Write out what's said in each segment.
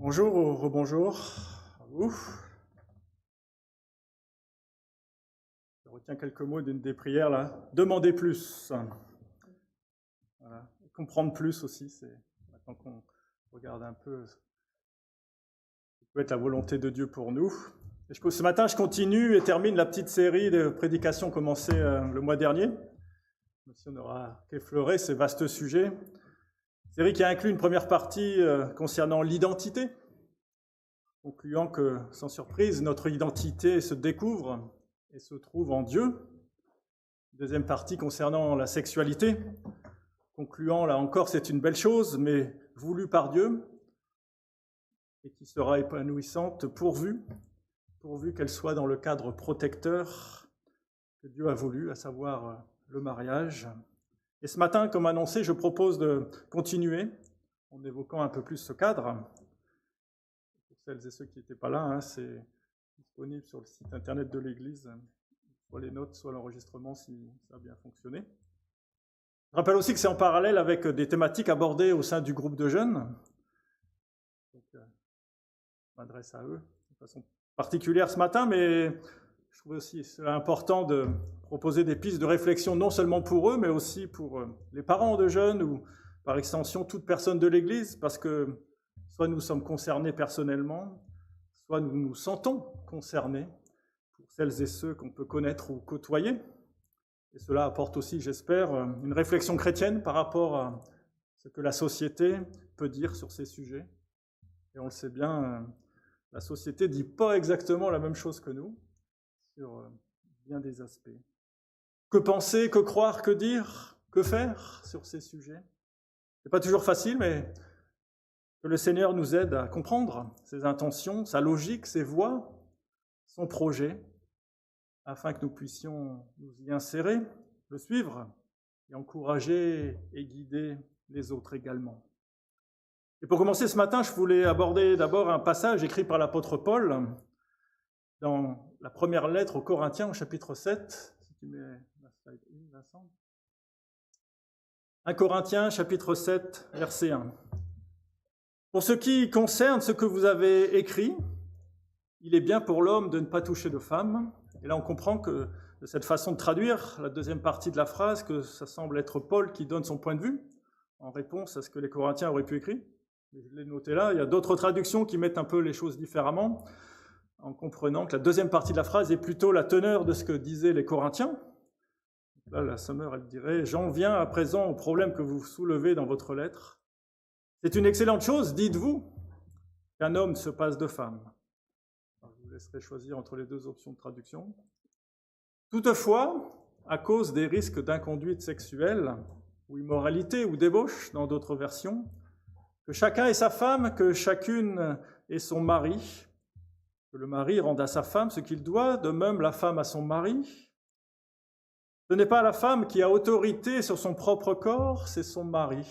Bonjour ou rebonjour à vous. Je retiens quelques mots d'une des prières là. Demandez plus. Voilà. Comprendre plus aussi, c'est maintenant qu'on regarde un peu ce que peut être la volonté de Dieu pour nous. Et ce matin, je continue et termine la petite série de prédications commencée le mois dernier. Même si on n'aura qu'effleuré ces vastes sujets. Série qui a inclus une première partie concernant l'identité, concluant que, sans surprise, notre identité se découvre et se trouve en Dieu. Deuxième partie concernant la sexualité, concluant, là encore, c'est une belle chose, mais voulue par Dieu, et qui sera épanouissante pourvu qu'elle soit dans le cadre protecteur que Dieu a voulu, à savoir le mariage. Et ce matin, comme annoncé, je propose de continuer en évoquant un peu plus ce cadre. Pour celles et ceux qui n'étaient pas là, c'est disponible sur le site internet de l'Église, soit les notes, soit l'enregistrement si ça a bien fonctionné. Je rappelle aussi que c'est en parallèle avec des thématiques abordées au sein du groupe de jeunes. Donc, je m'adresse à eux de façon particulière ce matin, mais je trouve aussi cela important de proposer des pistes de réflexion non seulement pour eux, mais aussi pour les parents de jeunes ou par extension toute personne de l'Église, parce que soit nous sommes concernés personnellement, soit nous nous sentons concernés pour celles et ceux qu'on peut connaître ou côtoyer. Et cela apporte aussi, j'espère, une réflexion chrétienne par rapport à ce que la société peut dire sur ces sujets. Et on le sait bien, la société ne dit pas exactement la même chose que nous sur bien des aspects. Que penser, que croire, que dire, que faire sur ces sujets? Ce n'est pas toujours facile, mais que le Seigneur nous aide à comprendre ses intentions, sa logique, ses voies, son projet, afin que nous puissions nous y insérer, le suivre et encourager et guider les autres également. Et pour commencer ce matin, je voulais aborder d'abord un passage écrit par l'apôtre Paul dans la première lettre aux Corinthiens au chapitre 7. Si tu mets la slide 1, Vincent. 1 Corinthiens chapitre 7, verset 1. Pour ce qui concerne ce que vous avez écrit, il est bien pour l'homme de ne pas toucher de femme. Et là, on comprend que de cette façon de traduire la deuxième partie de la phrase, que ça semble être Paul qui donne son point de vue en réponse à ce que les Corinthiens auraient pu écrire. Je l'ai noté là. Il y a d'autres traductions qui mettent un peu les choses différemment, en comprenant que la deuxième partie de la phrase est plutôt la teneur de ce que disaient les Corinthiens. Là, la Sommer, elle dirait « J'en viens à présent au problème que vous soulevez dans votre lettre. C'est une excellente chose, dites-vous, qu'un homme se passe de femme. » Je vous laisserai choisir entre les deux options de traduction. Toutefois, à cause des risques d'inconduite sexuelle, ou immoralité, ou débauche, dans d'autres versions, que chacun ait sa femme, que chacune ait son mari, que le mari rende à sa femme ce qu'il doit, de même la femme à son mari. Ce n'est pas la femme qui a autorité sur son propre corps, c'est son mari.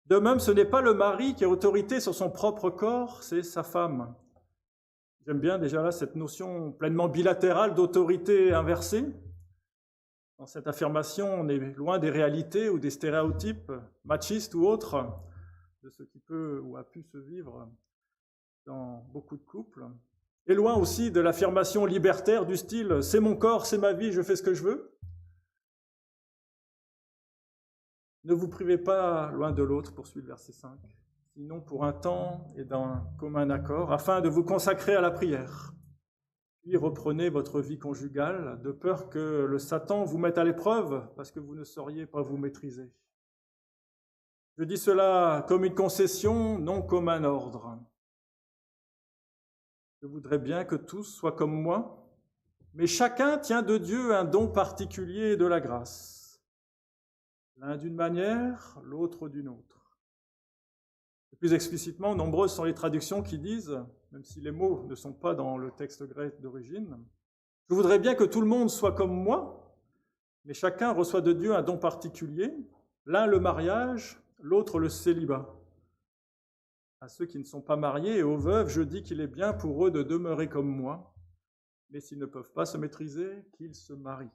De même, ce n'est pas le mari qui a autorité sur son propre corps, c'est sa femme. J'aime bien déjà là cette notion pleinement bilatérale d'autorité inversée. Dans cette affirmation, on est loin des réalités ou des stéréotypes machistes ou autres de ce qui peut ou a pu se vivre dans beaucoup de couples. Et loin aussi de l'affirmation libertaire du style « c'est mon corps, c'est ma vie, je fais ce que je veux ». Ne vous privez pas loin de l'autre, poursuit le verset 5, sinon pour un temps et d'un commun accord, afin de vous consacrer à la prière. Puis reprenez votre vie conjugale, de peur que le Satan vous mette à l'épreuve, parce que vous ne sauriez pas vous maîtriser. Je dis cela comme une concession, non comme un ordre. Je voudrais bien que tous soient comme moi, mais chacun tient de Dieu un don particulier de la grâce. L'un d'une manière, l'autre d'une autre. Et plus explicitement, nombreuses sont les traductions qui disent, même si les mots ne sont pas dans le texte grec d'origine, « Je voudrais bien que tout le monde soit comme moi, mais chacun reçoit de Dieu un don particulier, l'un le mariage, l'autre le célibat. À ceux qui ne sont pas mariés et aux veuves, je dis qu'il est bien pour eux de demeurer comme moi, mais s'ils ne peuvent pas se maîtriser, qu'ils se marient. »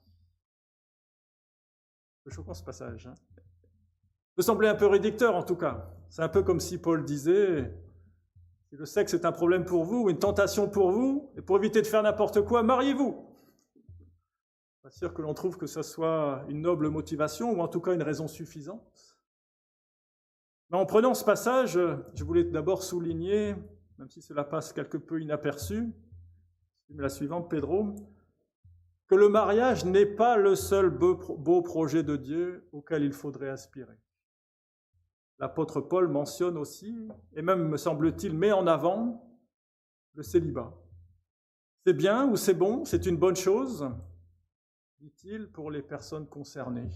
C'est choquant ce passage. Ça peut sembler un peu réducteur en tout cas. C'est un peu comme si Paul disait Si le sexe est un problème pour vous, ou une tentation pour vous, et pour éviter de faire n'importe quoi, mariez-vous. Pas sûr que l'on trouve que ce soit une noble motivation, ou en tout cas une raison suffisante. Mais en prenant ce passage, je voulais d'abord souligner, même si cela passe quelque peu inaperçu, la suivante, Pedro, que le mariage n'est pas le seul beau projet de Dieu auquel il faudrait aspirer. L'apôtre Paul mentionne aussi, et même, me semble-t-il, met en avant le célibat. C'est bien ou c'est bon, c'est une bonne chose, dit-il, pour les personnes concernées.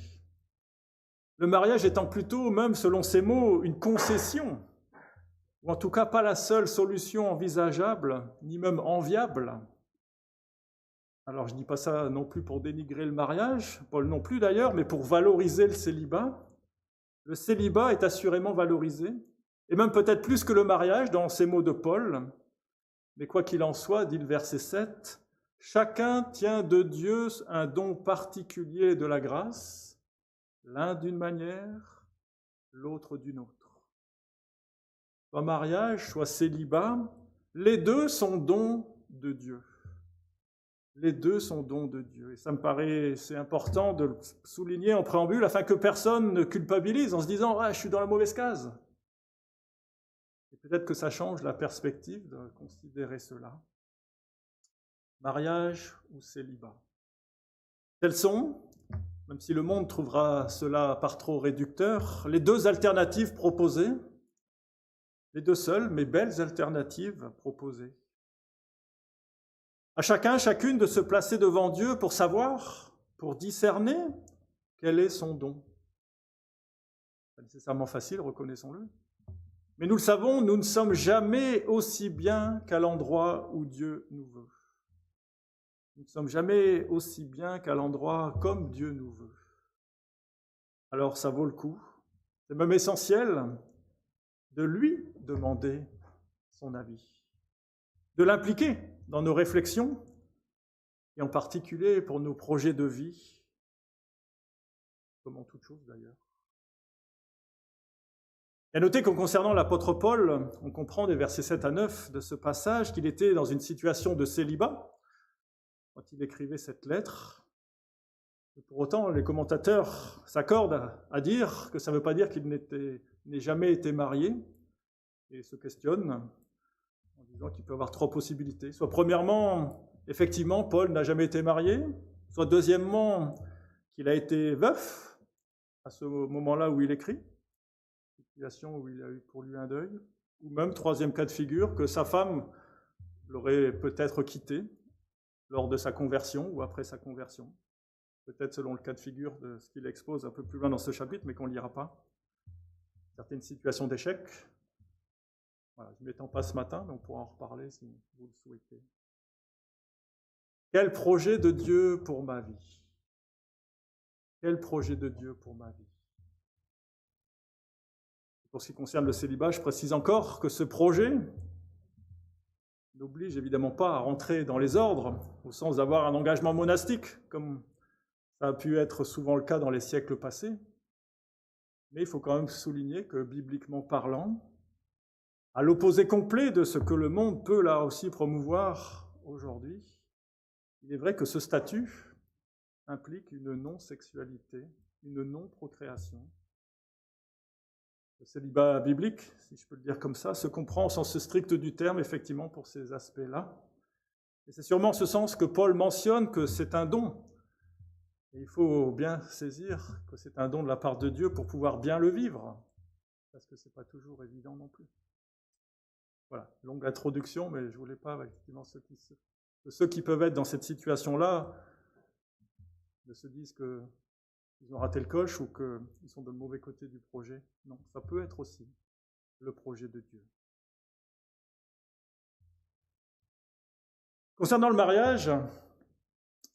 Le mariage étant plutôt, même selon ses mots, une concession, ou en tout cas pas la seule solution envisageable, ni même enviable. Alors je ne dis pas ça non plus pour dénigrer le mariage, Paul non plus d'ailleurs, mais pour valoriser le célibat. Le célibat est assurément valorisé, et même peut-être plus que le mariage dans ces mots de Paul. Mais quoi qu'il en soit, dit le verset 7, « Chacun tient de Dieu un don particulier de la grâce, l'un d'une manière, l'autre d'une autre. » Soit mariage, soit célibat, les deux sont dons de Dieu. Les deux sont dons de Dieu. Et ça me paraît, c'est important de le souligner en préambule afin que personne ne culpabilise en se disant « Ah, je suis dans la mauvaise case ». Et peut-être que ça change la perspective de considérer cela. Mariage ou célibat. Telles sont, même si le monde trouvera cela par trop réducteur, les deux alternatives proposées, les deux seules, mais belles alternatives proposées. À chacun, chacune de se placer devant Dieu pour savoir, pour discerner quel est son don. Pas nécessairement facile, reconnaissons-le. Mais nous le savons, nous ne sommes jamais aussi bien qu'à l'endroit où Dieu nous veut. Nous ne sommes jamais aussi bien qu'à l'endroit comme Dieu nous veut. Alors ça vaut le coup. C'est même essentiel de lui demander son avis, de l'impliquer dans nos réflexions, et en particulier pour nos projets de vie, comme en toute chose d'ailleurs. Et à noter qu'en concernant l'apôtre Paul, on comprend des versets 7 à 9 de ce passage qu'il était dans une situation de célibat quand il écrivait cette lettre. Et pour autant, les commentateurs s'accordent à dire que ça ne veut pas dire qu'il n'ait jamais été marié, et se questionnent en disant qu'il peut y avoir trois possibilités. Soit premièrement, effectivement, Paul n'a jamais été marié, soit deuxièmement, qu'il a été veuf à ce moment-là où il écrit, situation où il a eu pour lui un deuil, ou même, troisième cas de figure, que sa femme l'aurait peut-être quitté lors de sa conversion ou après sa conversion, peut-être selon le cas de figure de ce qu'il expose un peu plus loin dans ce chapitre, mais qu'on ne lira pas. Certaines situations d'échec. Voilà, je ne m'étends pas ce matin, mais on pourra en reparler si vous le souhaitez. Quel projet de Dieu pour ma vie? Quel projet de Dieu pour ma vie? Pour ce qui concerne le célibat, je précise encore que ce projet n'oblige évidemment pas à rentrer dans les ordres, au sens d'avoir un engagement monastique, comme ça a pu être souvent le cas dans les siècles passés. Mais il faut quand même souligner que, bibliquement parlant, à l'opposé complet de ce que le monde peut là aussi promouvoir aujourd'hui, il est vrai que ce statut implique une non-sexualité, une non-procréation. Le célibat biblique, si je peux le dire comme ça, se comprend au sens strict du terme, effectivement, pour ces aspects-là. Et c'est sûrement en ce sens que Paul mentionne que c'est un don. Et il faut bien saisir que c'est un don de la part de Dieu pour pouvoir bien le vivre, parce que ce n'est pas toujours évident non plus. Voilà, longue introduction, mais je ne voulais pas, effectivement, ceux qui peuvent être dans cette situation-là ne se disent qu'ils ont raté le coche ou qu'ils sont de le mauvais côté du projet. Non, ça peut être aussi le projet de Dieu. Concernant le mariage,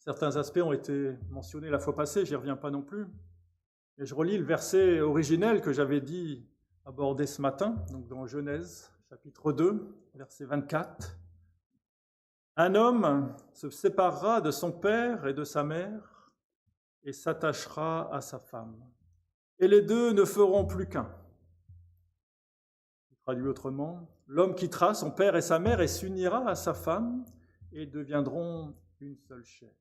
certains aspects ont été mentionnés la fois passée, je n'y reviens pas non plus. Et je relis le verset originel que j'avais dit aborder ce matin, donc dans Genèse, chapitre 2, verset 24. « Un homme se séparera de son père et de sa mère et s'attachera à sa femme. Et les deux ne feront plus qu'un. » Traduit autrement, l'homme quittera son père et sa mère et s'unira à sa femme, et ils deviendront une seule chair.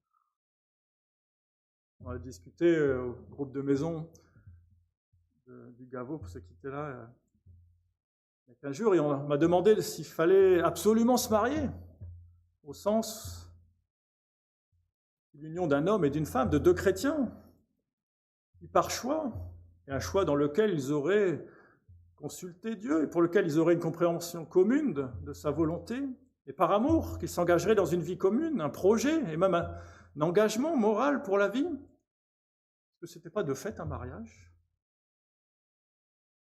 On a discuté au groupe de maison du Gaveau, pour ceux qui étaient là, il y a 15 jours, et on m'a demandé s'il fallait absolument se marier, au sens de l'union d'un homme et d'une femme, de deux chrétiens, qui par choix, et un choix dans lequel ils auraient consulté Dieu, et pour lequel ils auraient une compréhension commune de sa volonté, et par amour, qu'ils s'engageraient dans une vie commune, un projet, et même un engagement moral pour la vie. Parce que ce n'était pas de fait un mariage.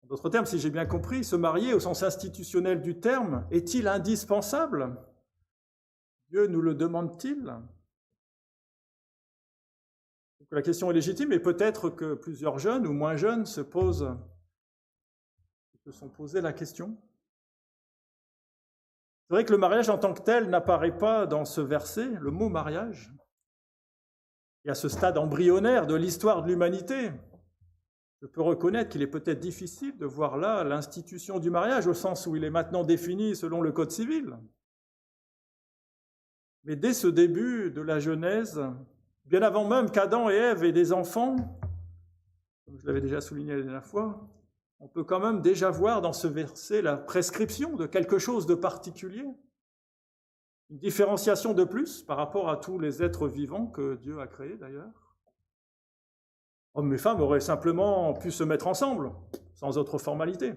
En d'autres termes, si j'ai bien compris, se marier au sens institutionnel du terme, est-il indispensable? Dieu nous le demande-t-il? Donc la question est légitime, et peut-être que plusieurs jeunes ou moins jeunes se sont posés la question. C'est vrai que le mariage en tant que tel n'apparaît pas dans ce verset, le mot mariage. Et à ce stade embryonnaire de l'histoire de l'humanité, je peux reconnaître qu'il est peut-être difficile de voir là l'institution du mariage au sens où il est maintenant défini selon le Code civil. Mais dès ce début de la Genèse, bien avant même qu'Adam et Ève aient des enfants, comme je l'avais déjà souligné la dernière fois, on peut quand même déjà voir dans ce verset la prescription de quelque chose de particulier, une différenciation de plus par rapport à tous les êtres vivants que Dieu a créés d'ailleurs. Hommes et femmes auraient simplement pu se mettre ensemble, sans autre formalité.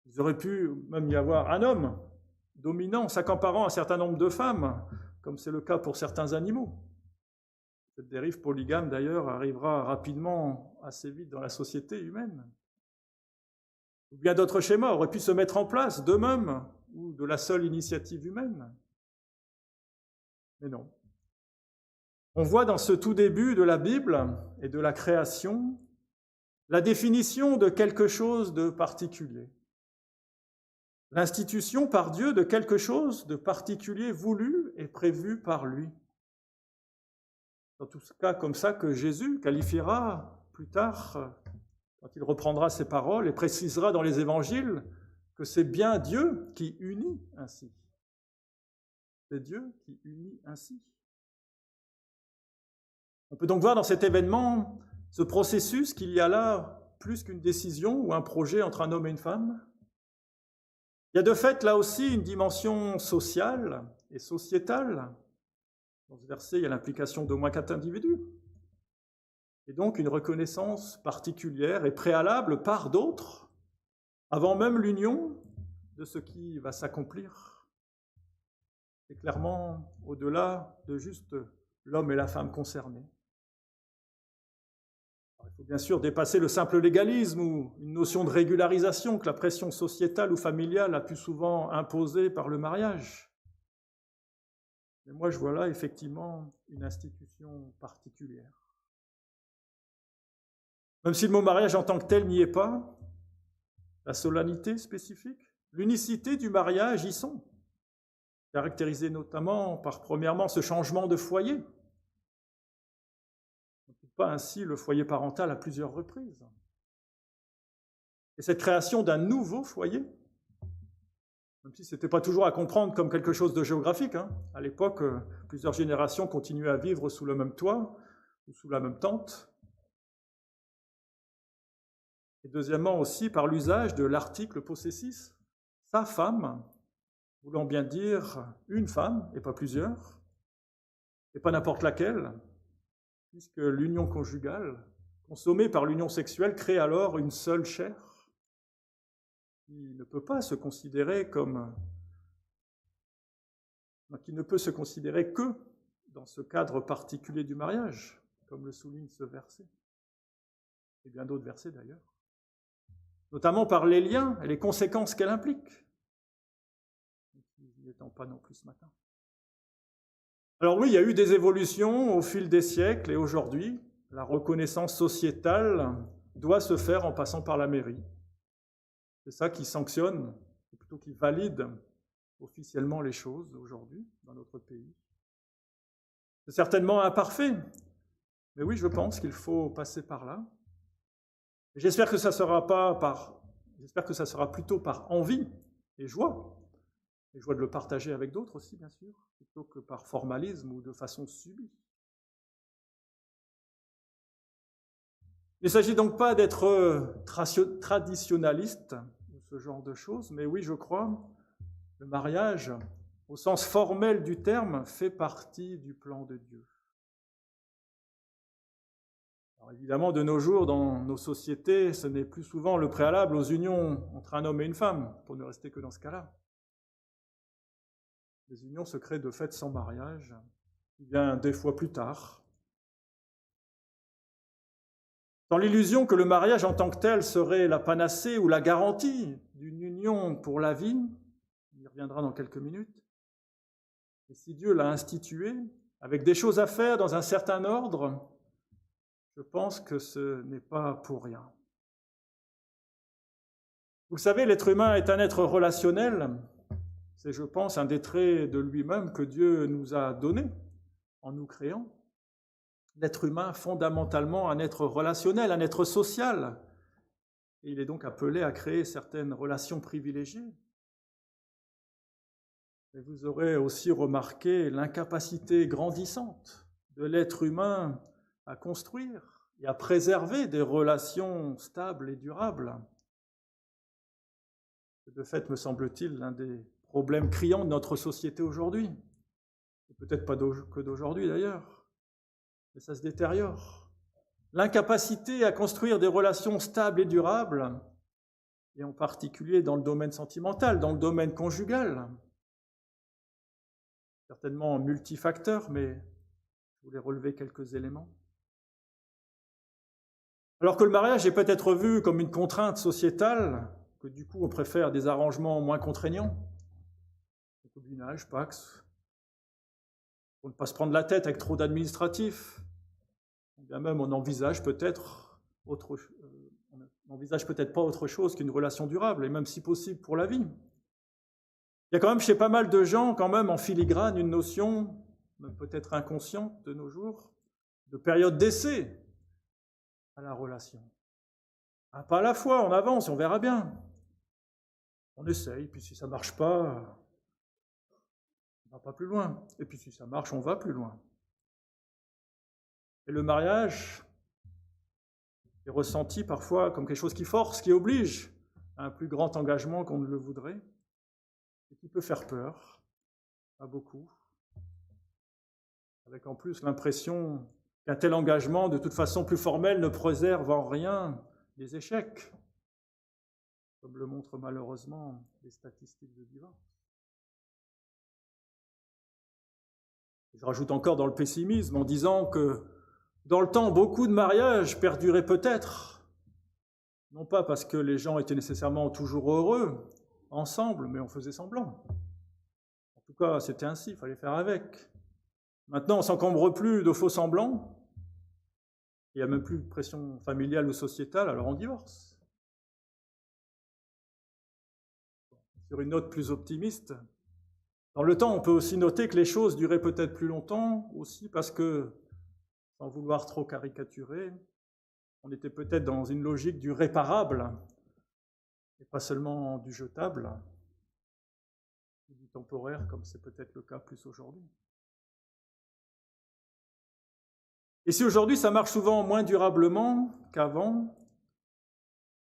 Il aurait pu même y avoir un homme dominant, s'accaparant un certain nombre de femmes, comme c'est le cas pour certains animaux. Cette dérive polygame, d'ailleurs, arrivera rapidement, assez vite dans la société humaine. Ou bien d'autres schémas auraient pu se mettre en place d'eux-mêmes ou de la seule initiative humaine. Mais non. On voit dans ce tout début de la Bible et de la création la définition de quelque chose de particulier. L'institution par Dieu de quelque chose de particulier voulu et prévu par lui. Dans tout cas, comme ça que Jésus qualifiera plus tard, quand il reprendra ses paroles et précisera dans les évangiles que c'est bien Dieu qui unit ainsi. C'est Dieu qui unit ainsi. On peut donc voir dans cet événement ce processus qu'il y a là plus qu'une décision ou un projet entre un homme et une femme. Il y a de fait là aussi une dimension sociale et sociétale. Dans ce verset, il y a l'implication d'au moins 4 individus. Et donc une reconnaissance particulière et préalable par d'autres, avant même l'union de ce qui va s'accomplir. C'est clairement au-delà de juste l'homme et la femme concernés. Alors, il faut bien sûr dépasser le simple légalisme ou une notion de régularisation que la pression sociétale ou familiale a pu souvent imposer par le mariage. Mais moi, je vois là effectivement une institution particulière. Même si le mot mariage en tant que tel n'y est pas, la solennité spécifique, l'unicité du mariage y sont, caractérisée notamment par, premièrement, ce changement de foyer. On ne coupe pas ainsi le foyer parental à plusieurs reprises. Et cette création d'un nouveau foyer, même si ce n'était pas toujours à comprendre comme quelque chose de géographique. À l'époque, plusieurs générations continuaient à vivre sous le même toit ou sous la même tente. Et deuxièmement aussi par l'usage de l'article possessif, sa femme, voulant bien dire une femme et pas plusieurs, et pas n'importe laquelle, puisque l'union conjugale, consommée par l'union sexuelle, crée alors une seule chair, qui ne peut se considérer que dans ce cadre particulier du mariage, comme le souligne ce verset, et bien d'autres versets d'ailleurs, notamment par les liens et les conséquences qu'elle implique, n'étant pas non plus ce matin. Alors oui, il y a eu des évolutions au fil des siècles, et aujourd'hui, la reconnaissance sociétale doit se faire en passant par la mairie. C'est ça qui sanctionne, ou plutôt qui valide officiellement les choses aujourd'hui dans notre pays. C'est certainement imparfait, mais oui, je pense qu'il faut passer par là. Et j'espère que ça ne sera pas par J'espère que ça sera plutôt par envie et joie de le partager avec d'autres aussi, bien sûr, plutôt que par formalisme ou de façon subie. Il ne s'agit donc pas d'être traditionnaliste ou ce genre de choses, mais oui, je crois, le mariage, au sens formel du terme, fait partie du plan de Dieu. Alors évidemment, de nos jours, dans nos sociétés, ce n'est plus souvent le préalable aux unions entre un homme et une femme, pour ne rester que dans ce cas-là. Les unions se créent de fait sans mariage, qui vient des fois plus tard. Dans l'illusion que le mariage en tant que tel serait la panacée ou la garantie d'une union pour la vie, on y reviendra dans quelques minutes, et si Dieu l'a institué, avec des choses à faire dans un certain ordre, je pense que ce n'est pas pour rien. Vous le savez, l'être humain est un être relationnel. C'est, je pense, un des traits de lui-même que Dieu nous a donné en nous créant. L'être humain, fondamentalement, un être relationnel, un être social. Et il est donc appelé à créer certaines relations privilégiées. Et vous aurez aussi remarqué l'incapacité grandissante de l'être humain à construire et à préserver des relations stables et durables. De fait, me semble-t-il, l'un des problèmes criants de notre société aujourd'hui. Et peut-être pas que d'aujourd'hui d'ailleurs, mais ça se détériore. L'incapacité à construire des relations stables et durables, et en particulier dans le domaine sentimental, dans le domaine conjugal, certainement multifacteur, mais je voulais relever quelques éléments. Alors que le mariage est peut-être vu comme une contrainte sociétale, que du coup on préfère des arrangements moins contraignants, concubinage, pax, pour ne pas se prendre la tête avec trop d'administratifs, bien même on envisage peut-être pas autre chose qu'une relation durable, et même si possible pour la vie. Il y a quand même chez pas mal de gens, quand même en filigrane, une notion, même peut-être inconsciente de nos jours, de période d'essai à la relation. Pas à la fois, on avance, on verra bien. On essaye, puis si ça ne marche pas, on ne va pas plus loin. Et puis si ça marche, on va plus loin. Et le mariage est ressenti parfois comme quelque chose qui force, qui oblige à un plus grand engagement qu'on ne le voudrait, et qui peut faire peur à beaucoup, avec en plus l'impression qu'un tel engagement, de toute façon plus formel, ne préserve en rien des échecs, comme le montrent malheureusement les statistiques de divorce. Je rajoute encore dans le pessimisme en disant que dans le temps, beaucoup de mariages perduraient peut-être, non pas parce que les gens étaient nécessairement toujours heureux ensemble, mais on faisait semblant. En tout cas, c'était ainsi, il fallait faire avec. Maintenant, on ne s'encombre plus de faux semblants, il n'y a même plus de pression familiale ou sociétale, alors on divorce. Sur une note plus optimiste, dans le temps, on peut aussi noter que les choses duraient peut-être plus longtemps, aussi parce que, sans vouloir trop caricaturer, on était peut-être dans une logique du réparable, et pas seulement du jetable, ou du temporaire, comme c'est peut-être le cas plus aujourd'hui. Et si aujourd'hui ça marche souvent moins durablement qu'avant,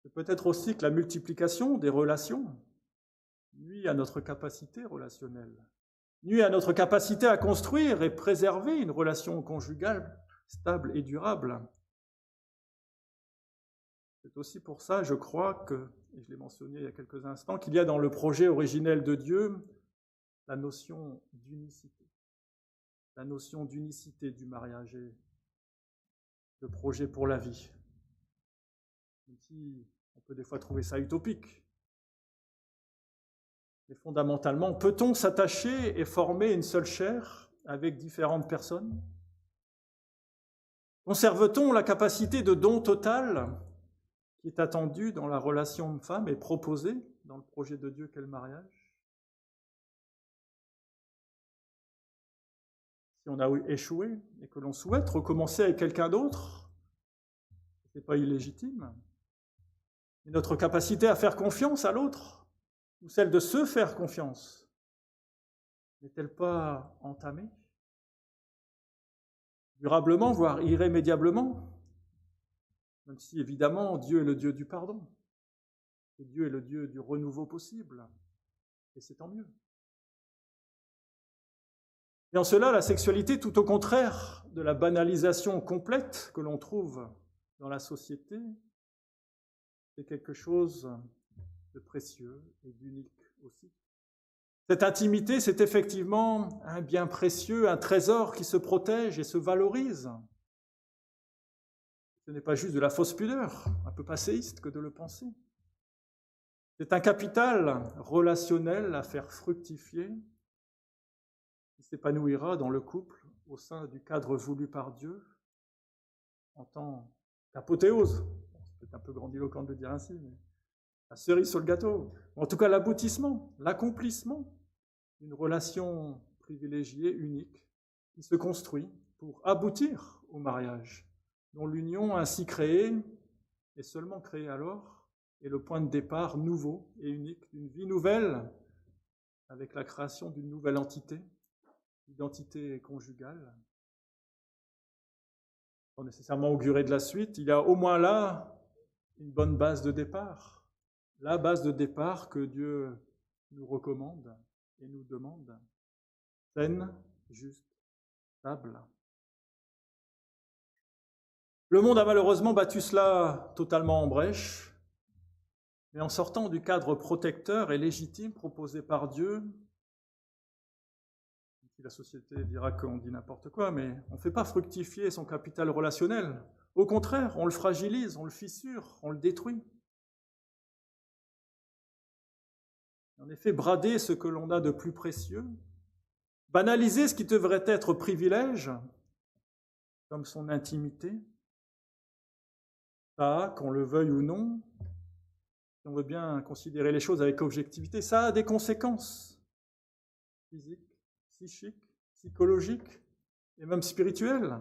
c'est peut-être aussi que la multiplication des relations nuit à notre capacité relationnelle, nuit à notre capacité à construire et préserver une relation conjugale stable et durable. C'est aussi pour ça, je crois que, et je l'ai mentionné il y a quelques instants, qu'il y a dans le projet originel de Dieu la notion d'unicité. La notion d'unicité du mariage et le projet pour la vie. Même si on peut des fois trouver ça utopique. Mais fondamentalement, peut-on s'attacher et former une seule chair avec différentes personnes? Conserve-t-on la capacité de don total qui est attendue dans la relation homme-femme et proposée dans le projet de Dieu qu'est le mariage? Si on a échoué et que l'on souhaite recommencer avec quelqu'un d'autre, ce n'est pas illégitime. Et notre capacité à faire confiance à l'autre, ou celle de se faire confiance, n'est-elle pas entamée? Durablement, voire irrémédiablement, même si évidemment Dieu est le Dieu du pardon, et Dieu est le Dieu du renouveau possible, et c'est tant mieux. Et en cela, la sexualité, tout au contraire de la banalisation complète que l'on trouve dans la société, c'est quelque chose de précieux et d'unique aussi. Cette intimité, c'est effectivement un bien précieux, un trésor qui se protège et se valorise. Ce n'est pas juste de la fausse pudeur, un peu passéiste que de le penser. C'est un capital relationnel à faire fructifier qui s'épanouira dans le couple au sein du cadre voulu par Dieu en tant qu'apothéose. C'est peut-être un peu grandiloquent de le dire ainsi, mais la cerise sur le gâteau. En tout cas, l'aboutissement, l'accomplissement d'une relation privilégiée, unique, qui se construit pour aboutir au mariage, dont l'union ainsi créée, et seulement créée alors, est le point de départ nouveau et unique d'une vie nouvelle, avec la création d'une nouvelle entité, l'identité conjugale. Sans nécessairement augurer de la suite, il y a au moins là une bonne base de départ, la base de départ que Dieu nous recommande et nous demande, saine, juste, stable. Le monde a malheureusement battu cela totalement en brèche, mais en sortant du cadre protecteur et légitime proposé par Dieu, la société dira qu'on dit n'importe quoi, mais on ne fait pas fructifier son capital relationnel. Au contraire, on le fragilise, on le fissure, on le détruit. En effet, brader ce que l'on a de plus précieux, banaliser ce qui devrait être privilège, comme son intimité, ça, qu'on le veuille ou non, si on veut bien considérer les choses avec objectivité, ça a des conséquences physiques, psychiques, psychologiques et même spirituelles,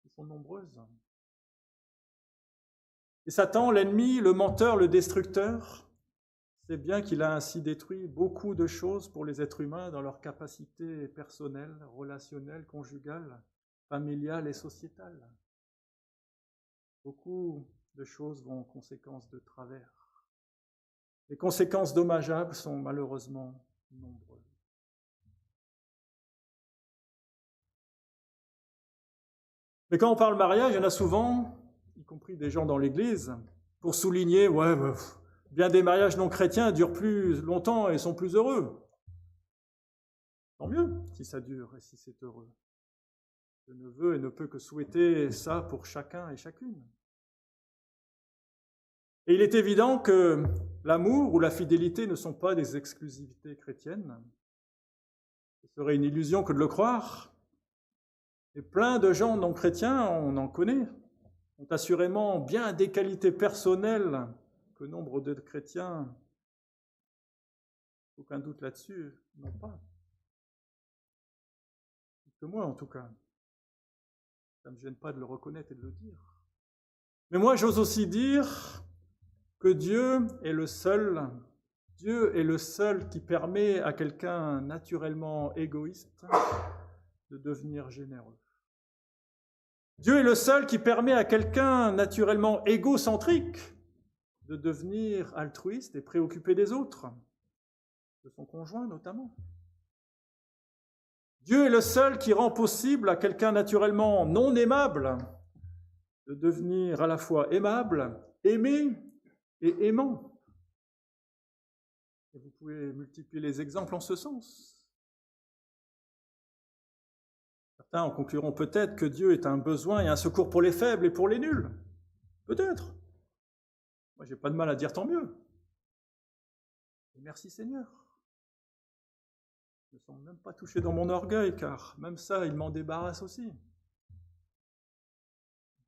qui sont nombreuses. Et Satan, l'ennemi, le menteur, le destructeur, sait bien qu'il a ainsi détruit beaucoup de choses pour les êtres humains dans leurs capacités personnelles, relationnelles, conjugales, familiales et sociétales. Beaucoup de choses vont en conséquence de travers. Les conséquences dommageables sont malheureusement nombreuses. Mais quand on parle mariage, il y en a souvent, y compris des gens dans l'Église, pour souligner, bien des mariages non chrétiens durent plus longtemps et sont plus heureux. Tant mieux si ça dure et si c'est heureux. Je ne veux et ne peux que souhaiter ça pour chacun et chacune. Et il est évident que l'amour ou la fidélité ne sont pas des exclusivités chrétiennes. Ce serait une illusion que de le croire. Et plein de gens non chrétiens, on en connaît, ont assurément bien des qualités personnelles que nombre de chrétiens, aucun doute là-dessus, n'ont pas. Que moi en tout cas. Ça ne me gêne pas de le reconnaître et de le dire. Mais moi j'ose aussi dire que Dieu est le seul qui permet à quelqu'un naturellement égoïste de devenir généreux. Dieu est le seul qui permet à quelqu'un naturellement égocentrique de devenir altruiste et préoccupé des autres, de son conjoint notamment. Dieu est le seul qui rend possible à quelqu'un naturellement non aimable de devenir à la fois aimable, aimé et aimant. Et vous pouvez multiplier les exemples en ce sens. Certains en concluront peut-être que Dieu est un besoin et un secours pour les faibles et pour les nuls. Peut-être. Moi, j'ai pas de mal à dire tant mieux. Et merci Seigneur. Je ne me sens même pas touché dans mon orgueil, car même ça, il m'en débarrasse aussi.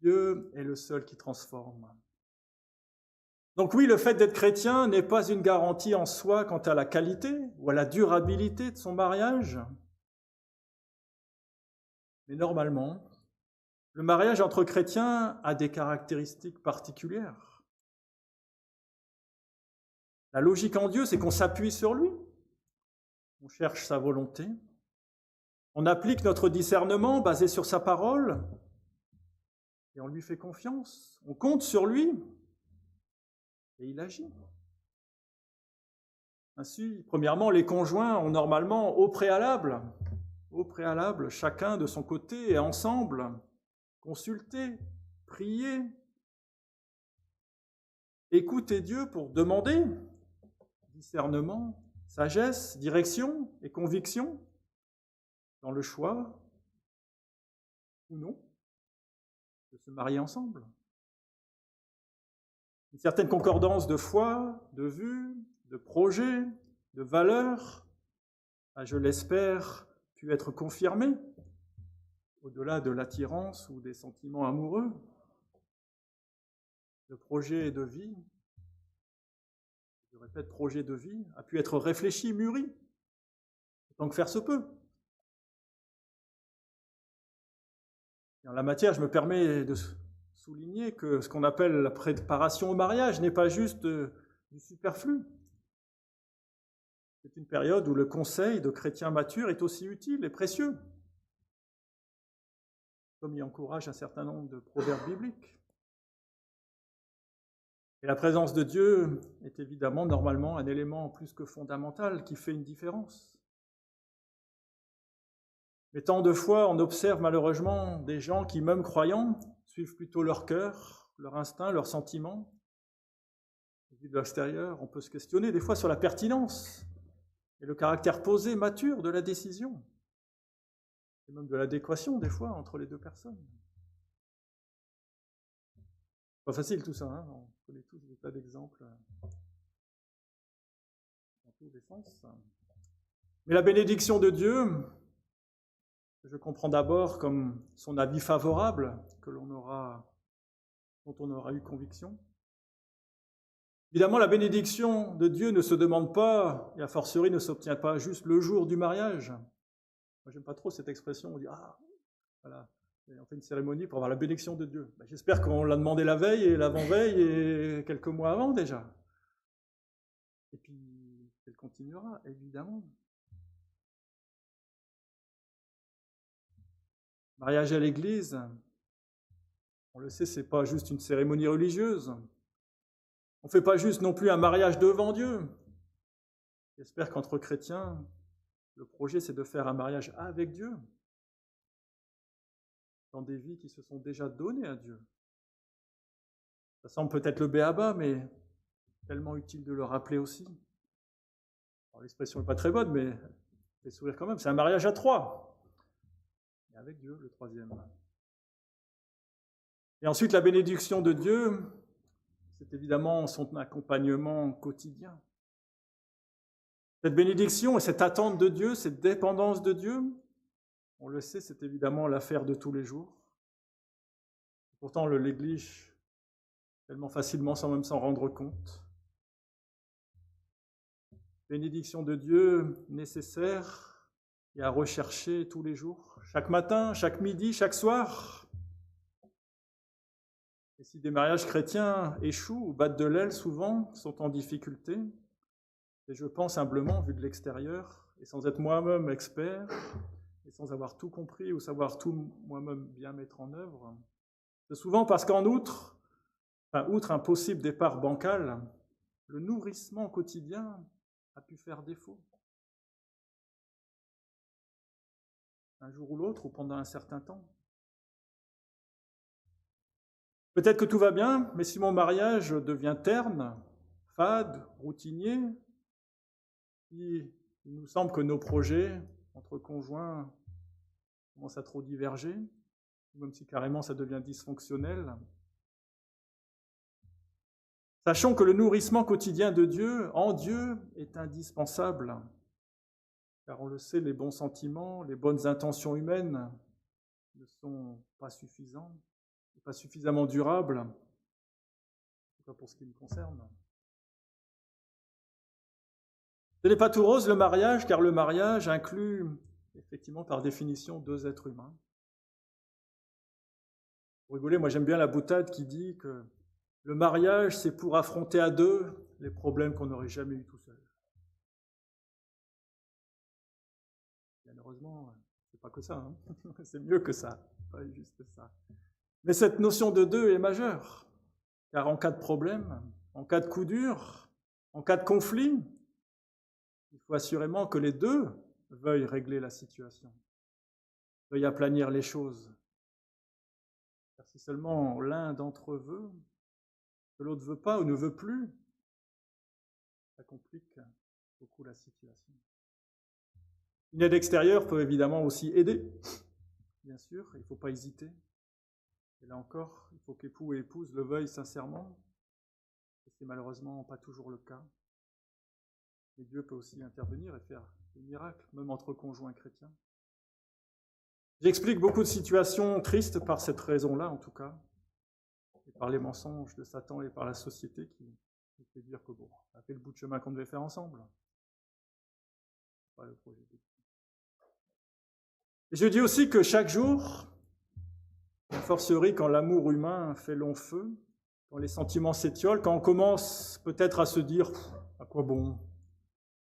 Dieu est le seul qui transforme. Donc oui, le fait d'être chrétien n'est pas une garantie en soi quant à la qualité ou à la durabilité de son mariage. Mais normalement, le mariage entre chrétiens a des caractéristiques particulières. La logique en Dieu, c'est qu'on s'appuie sur lui, on cherche sa volonté, on applique notre discernement basé sur sa parole et on lui fait confiance, on compte sur lui et il agit. Ainsi, premièrement, les conjoints ont normalement au préalable, chacun de son côté et ensemble, consulté, prié, écouter Dieu pour demander discernement, sagesse, direction et conviction dans le choix ou non de se marier ensemble. Une certaine concordance de foi, de vue, de projet, de valeurs a, je l'espère, pu être confirmée au-delà de l'attirance ou des sentiments amoureux. Le projet de vie, je répète, projet de vie, a pu être réfléchi, mûri, autant que faire se peut. Et en la matière, je me permets de souligner que ce qu'on appelle la préparation au mariage n'est pas juste du superflu. C'est une période où le conseil de chrétiens matures est aussi utile et précieux, comme y encourage un certain nombre de proverbes bibliques. Et la présence de Dieu est évidemment, normalement, un élément plus que fondamental qui fait une différence. Mais tant de fois, on observe malheureusement des gens qui, même croyants, suivent plutôt leur cœur, leur instinct, leurs sentiments. Vu de l'extérieur, on peut se questionner des fois sur la pertinence et le caractère posé, mature de la décision, et même de l'adéquation des fois entre les deux personnes. Pas facile tout ça, hein, on connaît tous des tas d'exemples dans tous les sens. Mais la bénédiction de Dieu, je comprends d'abord comme son avis favorable dont on aura eu conviction. Évidemment, la bénédiction de Dieu ne se demande pas, et a fortiori ne s'obtient pas juste le jour du mariage. Moi, j'aime pas trop cette expression, on dit « Ah, voilà, on fait une cérémonie pour avoir la bénédiction de Dieu ». J'espère qu'on l'a demandé la veille et l'avant-veille et quelques mois avant déjà. Et puis, elle continuera, évidemment. Mariage à l'église, on le sait, c'est pas juste une cérémonie religieuse. On ne fait pas juste non plus un mariage devant Dieu. J'espère qu'entre chrétiens, le projet, c'est de faire un mariage avec Dieu, dans des vies qui se sont déjà données à Dieu. Ça semble peut-être le b.a.-ba, mais tellement utile de le rappeler aussi. Alors, l'expression n'est pas très bonne, mais fait sourire quand même. C'est un mariage à trois, et avec Dieu, le troisième. Et ensuite, la bénédiction de Dieu, c'est évidemment son accompagnement quotidien. Cette bénédiction et cette attente de Dieu, cette dépendance de Dieu, on le sait, c'est évidemment l'affaire de tous les jours. Pourtant, on le néglige tellement facilement sans même s'en rendre compte. Bénédiction de Dieu nécessaire et à rechercher tous les jours, chaque matin, chaque midi, chaque soir. Et si des mariages chrétiens échouent ou battent de l'aile souvent, sont en difficulté, et je pense humblement, vu de l'extérieur, et sans être moi-même expert, et sans avoir tout compris ou savoir tout moi-même bien mettre en œuvre, c'est souvent parce outre un possible départ bancal, le nourrissement quotidien a pu faire défaut. Un jour ou l'autre, ou pendant un certain temps. Peut-être que tout va bien, mais si mon mariage devient terne, fade, routinier, il nous semble que nos projets entre conjoints commencent à trop diverger, même si carrément ça devient dysfonctionnel. Sachons que le nourrissement quotidien de Dieu, en Dieu, est indispensable, car on le sait, les bons sentiments, les bonnes intentions humaines ne sont pas suffisants, pas suffisamment durables, en tout cas pour ce qui me concerne. Ce n'est pas tout rose le mariage, car le mariage inclut, effectivement, par définition, deux êtres humains. Pour rigoler, moi j'aime bien la boutade qui dit que le mariage, c'est pour affronter à deux les problèmes qu'on n'aurait jamais eu tout seul. Bien heureusement, c'est pas que ça, hein. C'est mieux que ça, pas juste ça. Mais cette notion de deux est majeure, car en cas de problème, en cas de coup dur, en cas de conflit, il faut assurément que les deux veuillent régler la situation, veuillent aplanir les choses. Car si seulement l'un d'entre eux veut, que l'autre ne veut pas ou ne veut plus, ça complique beaucoup la situation. Une aide extérieure peut évidemment aussi aider, bien sûr, il ne faut pas hésiter. Et là encore, il faut qu'époux et épouse le veuillent sincèrement, et c'est malheureusement pas toujours le cas. Mais Dieu peut aussi intervenir et faire des miracles, même entre conjoints chrétiens. J'explique beaucoup de situations tristes par cette raison-là, en tout cas, et par les mensonges de Satan et par la société qui fait dire que bon, on a fait le bout de chemin qu'on devait faire ensemble. C'est pas le projet de Dieu. Et je dis aussi que chaque jour, a fortiori quand l'amour humain fait long feu, quand les sentiments s'étiolent, quand on commence peut-être à se dire « à quoi bon ?»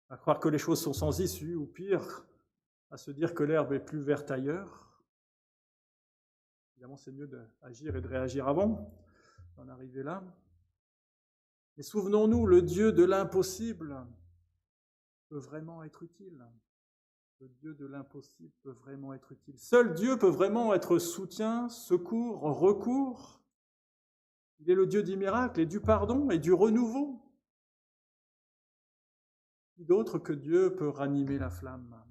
à croire que les choses sont sans issue, ou pire, à se dire que l'herbe est plus verte ailleurs. Évidemment, c'est mieux d'agir et de réagir avant d'en arriver là. Mais souvenons-nous, le Dieu de l'impossible peut vraiment être utile. Le Dieu de l'impossible peut vraiment être utile. Seul Dieu peut vraiment être soutien, secours, recours. Il est le Dieu des miracles et du pardon et du renouveau. Qui d'autre que Dieu peut ranimer la flamme?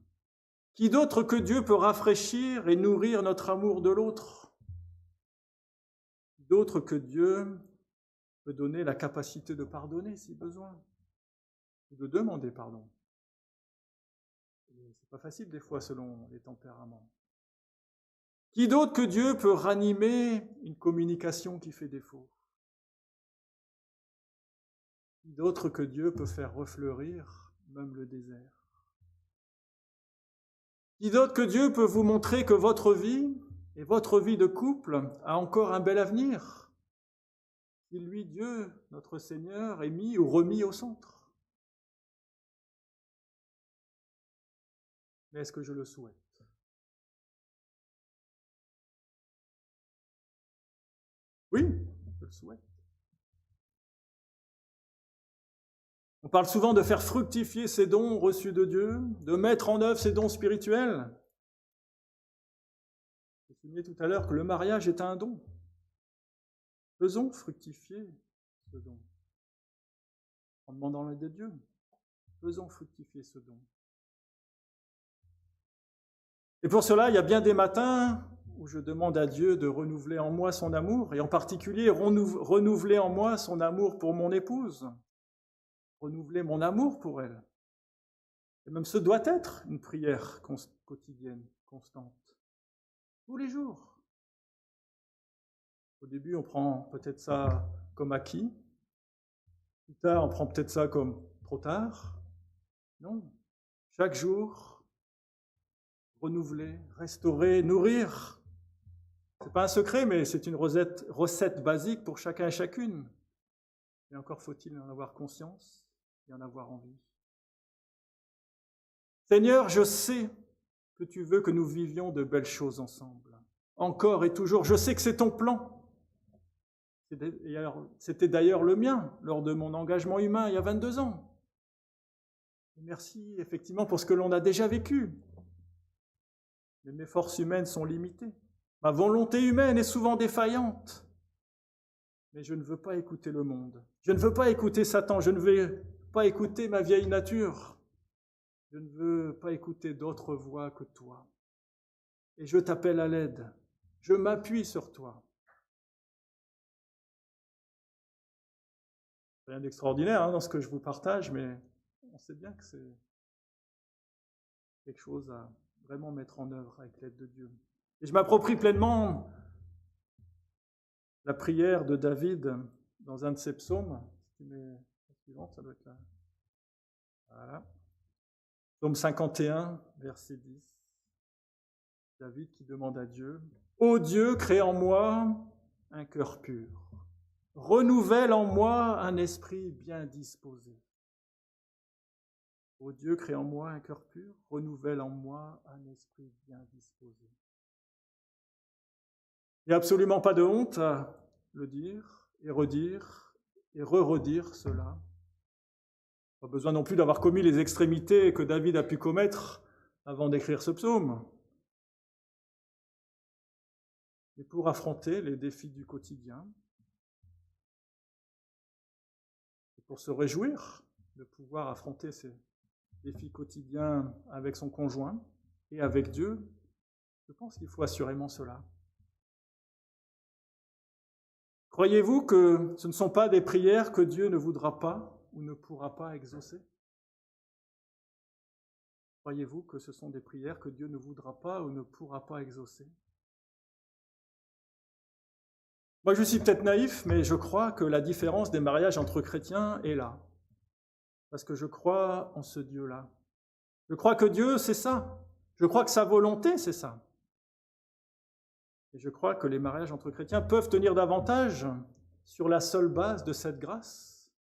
Qui d'autre que Dieu peut rafraîchir et nourrir notre amour de l'autre? Qui d'autre que Dieu peut donner la capacité de pardonner si besoin, ou de demander pardon? C'est pas facile des fois selon les tempéraments. Qui d'autre que Dieu peut ranimer une communication qui fait défaut? Qui d'autre que Dieu peut faire refleurir même le désert? Qui d'autre que Dieu peut vous montrer que votre vie et votre vie de couple a encore un bel avenir, si lui, Dieu, notre Seigneur, est mis ou remis au centre? Mais est-ce que je le souhaite? Oui, je le souhaite. On parle souvent de faire fructifier ces dons reçus de Dieu, de mettre en œuvre ces dons spirituels. J'ai souligné tout à l'heure que le mariage est un don. Faisons fructifier ce don. En demandant l'aide de Dieu, faisons fructifier ce don. Et pour cela, il y a bien des matins où je demande à Dieu de renouveler en moi son amour, et en particulier renouveler en moi son amour pour mon épouse, renouveler mon amour pour elle. Et même ce doit être une prière quotidienne, constante, tous les jours. Au début, on prend peut-être ça comme acquis. Plus tard, on prend peut-être ça comme trop tard. Non, chaque jour, renouveler, restaurer, nourrir. Ce n'est pas un secret, mais c'est une recette basique pour chacun et chacune. Et encore faut-il en avoir conscience et en avoir envie. Seigneur, je sais que tu veux que nous vivions de belles choses ensemble. Encore et toujours, je sais que c'est ton plan. C'était d'ailleurs le mien lors de mon engagement humain il y a 22 ans. Et merci effectivement pour ce que l'on a déjà vécu. Mais mes forces humaines sont limitées. Ma volonté humaine est souvent défaillante. Mais je ne veux pas écouter le monde. Je ne veux pas écouter Satan. Je ne veux pas écouter ma vieille nature. Je ne veux pas écouter d'autres voix que toi. Et je t'appelle à l'aide. Je m'appuie sur toi. Rien d'extraordinaire dans ce que je vous partage, mais on sait bien que c'est quelque chose à vraiment mettre en œuvre avec l'aide de Dieu. Et je m'approprie pleinement la prière de David dans un de ses psaumes. La suivante, ça doit être là. Voilà. Psaume 51, verset 10. David qui demande à Dieu, « Ô Dieu, crée en moi un cœur pur. renouvelle en moi un esprit bien disposé. Ô Dieu, crée en moi un cœur pur, renouvelle en moi un esprit bien disposé. Il n'y a absolument pas de honte à le dire et redire et re-redire cela. Pas besoin non plus d'avoir commis les extrémités que David a pu commettre avant d'écrire ce psaume. Mais pour affronter les défis du quotidien, et pour se réjouir de pouvoir affronter ces défis quotidiens avec son conjoint et avec Dieu, je pense qu'il faut assurément cela. Croyez-vous que ce ne sont pas des prières que Dieu ne voudra pas ou ne pourra pas exaucer? Croyez-vous que ce sont des prières que Dieu ne voudra pas ou ne pourra pas exaucer? Moi, je suis peut-être naïf, mais je crois que la différence des mariages entre chrétiens est là. Parce que je crois en ce Dieu-là. Je crois que Dieu, c'est ça. Je crois que sa volonté, c'est ça. Et je crois que les mariages entre chrétiens peuvent tenir davantage sur la seule base de cette grâce,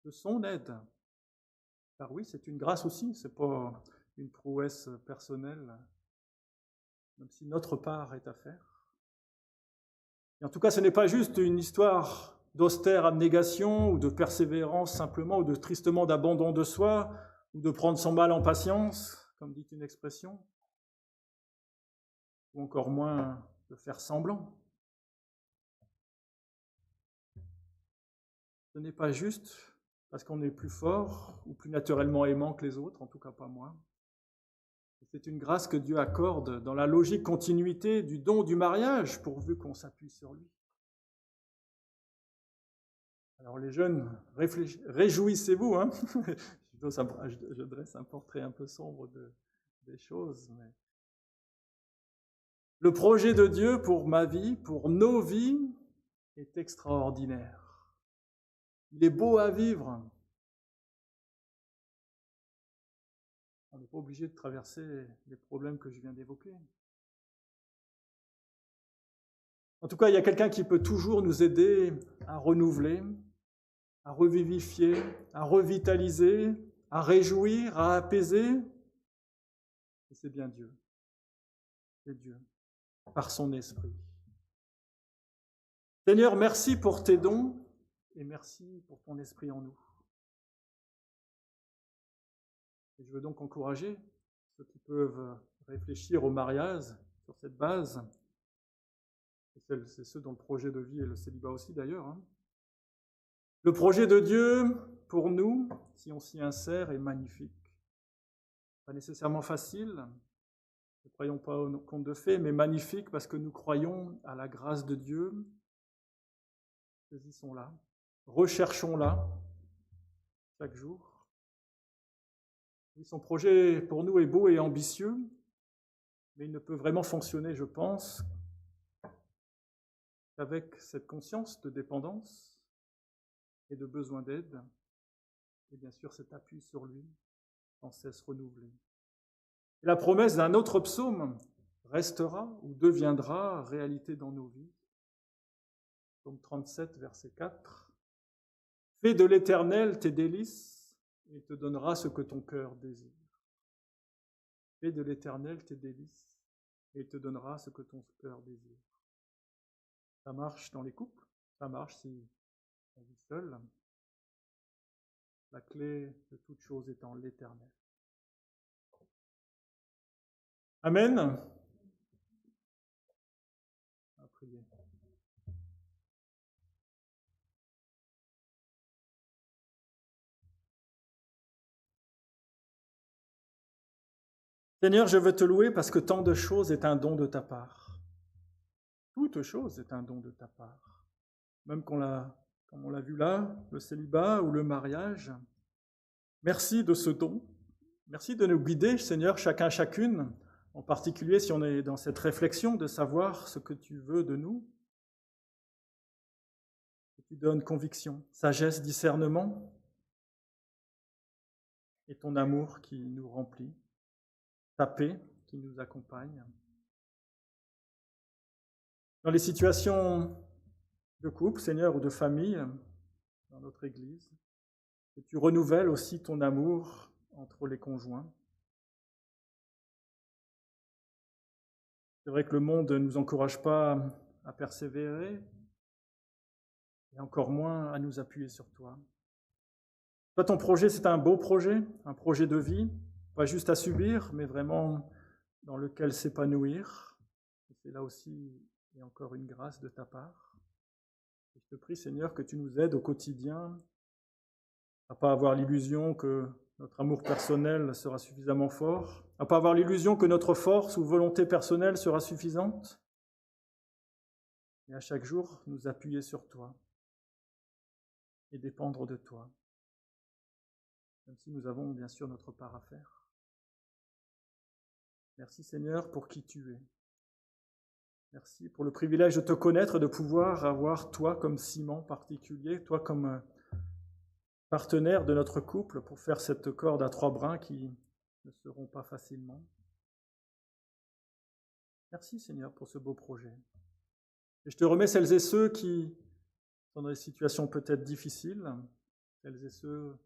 de son aide. Car oui, c'est une grâce aussi, ce n'est pas une prouesse personnelle, même si notre part est à faire. Et en tout cas, ce n'est pas juste une histoire d'austère abnégation ou de persévérance simplement, ou de tristement d'abandon de soi, ou de prendre son mal en patience, comme dit une expression, ou encore moins de faire semblant. Ce n'est pas juste parce qu'on est plus fort ou plus naturellement aimant que les autres, en tout cas pas moi. C'est une grâce que Dieu accorde dans la logique continuité du don du mariage, pourvu qu'on s'appuie sur lui. Alors les jeunes, réjouissez-vous, hein. Je dresse un portrait un peu sombre des choses. Mais le projet de Dieu pour ma vie, pour nos vies, est extraordinaire. Il est beau à vivre. On n'est pas obligé de traverser les problèmes que je viens d'évoquer. En tout cas, il y a quelqu'un qui peut toujours nous aider à renouveler, à revivifier, à revitaliser, à réjouir, à apaiser. Et c'est bien Dieu. C'est Dieu, par son esprit. Seigneur, merci pour tes dons et merci pour ton esprit en nous. Et je veux donc encourager ceux qui peuvent réfléchir au mariage sur cette base. C'est ceux dont le projet de vie et le célibat aussi d'ailleurs. Hein. Le projet de Dieu pour nous, si on s'y insère, est magnifique. Pas nécessairement facile, ne croyons pas au conte de fées, mais magnifique parce que nous croyons à la grâce de Dieu. Saisissons-la, recherchons-la chaque jour. Oui, son projet pour nous est beau et ambitieux, mais il ne peut vraiment fonctionner, je pense, qu'avec cette conscience de dépendance et de besoin d'aide, et bien sûr cet appui sur lui, sans cesse renouvelé. Et la promesse d'un autre psaume restera ou deviendra réalité dans nos vies. Psaume 37, verset 4. « Fais de l'Éternel tes délices, et il te donnera ce que ton cœur désire. » Fais de l'Éternel tes délices, et il te donnera ce que ton cœur désire. Ça marche dans les couples, ça marche si on vit seul. La clé de toute chose étant l'Éternel. Amen. À prier. Seigneur, je veux te louer parce que tant de choses est un don de ta part. Toute chose est un don de ta part. Même comme on l'a vu là, le célibat ou le mariage. Merci de ce don. Merci de nous guider, Seigneur, chacun, chacune, en particulier si on est dans cette réflexion de savoir ce que tu veux de nous. Que tu donnes conviction, sagesse, discernement et ton amour qui nous remplit, ta paix qui nous accompagne. Dans les situations de couple, Seigneur, ou de famille dans notre Église. Que tu renouvelles aussi ton amour entre les conjoints. C'est vrai que le monde ne nous encourage pas à persévérer, et encore moins à nous appuyer sur toi. Toi, ton projet, c'est un beau projet, un projet de vie, pas juste à subir, mais vraiment dans lequel s'épanouir. Et c'est là aussi, et encore une grâce de ta part. Et je te prie, Seigneur, que tu nous aides au quotidien à ne pas avoir l'illusion que notre amour personnel sera suffisamment fort, à ne pas avoir l'illusion que notre force ou volonté personnelle sera suffisante, et à chaque jour nous appuyer sur toi et dépendre de toi, même si nous avons bien sûr notre part à faire. Merci Seigneur pour qui tu es. Merci pour le privilège de te connaître et de pouvoir avoir toi comme ciment particulier, toi comme partenaire de notre couple pour faire cette corde à 3 brins qui ne se rompt pas facilement. Merci Seigneur pour ce beau projet. Et je te remets celles et ceux qui sont dans des situations peut-être difficiles, celles et ceux,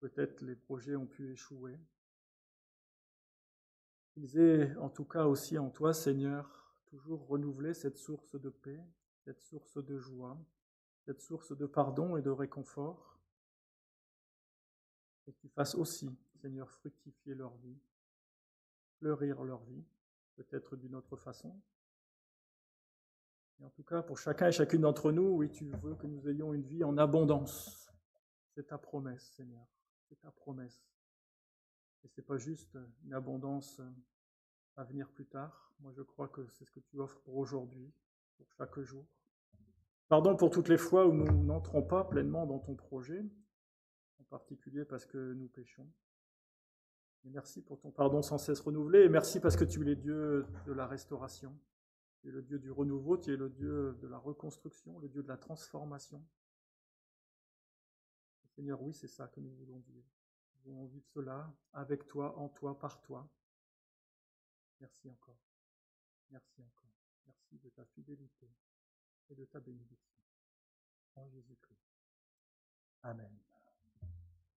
peut-être les projets ont pu échouer. Qu'ils aient en tout cas aussi en toi, Seigneur, toujours renouvelé cette source de paix, cette source de joie, cette source de pardon et de réconfort. Et que tu fasses aussi, Seigneur, fructifier leur vie, fleurir leur vie, peut-être d'une autre façon. Et en tout cas, pour chacun et chacune d'entre nous, oui, tu veux que nous ayons une vie en abondance. C'est ta promesse, Seigneur, c'est ta promesse. Et ce n'est pas juste une abondance à venir plus tard. Moi, je crois que c'est ce que tu offres pour aujourd'hui, pour chaque jour. Pardon pour toutes les fois où nous n'entrons pas pleinement dans ton projet, en particulier parce que nous péchons. Et merci pour ton pardon sans cesse renouvelé, et merci parce que tu es le Dieu de la restauration. Tu es le Dieu du renouveau, tu es le Dieu de la reconstruction, le Dieu de la transformation. Et Seigneur, oui, c'est ça que nous voulons vivre. Nous voulons vivre cela avec toi, en toi, par toi. Merci encore. Merci encore. Merci de ta fidélité et de ta bénédiction. En Jésus-Christ. Amen.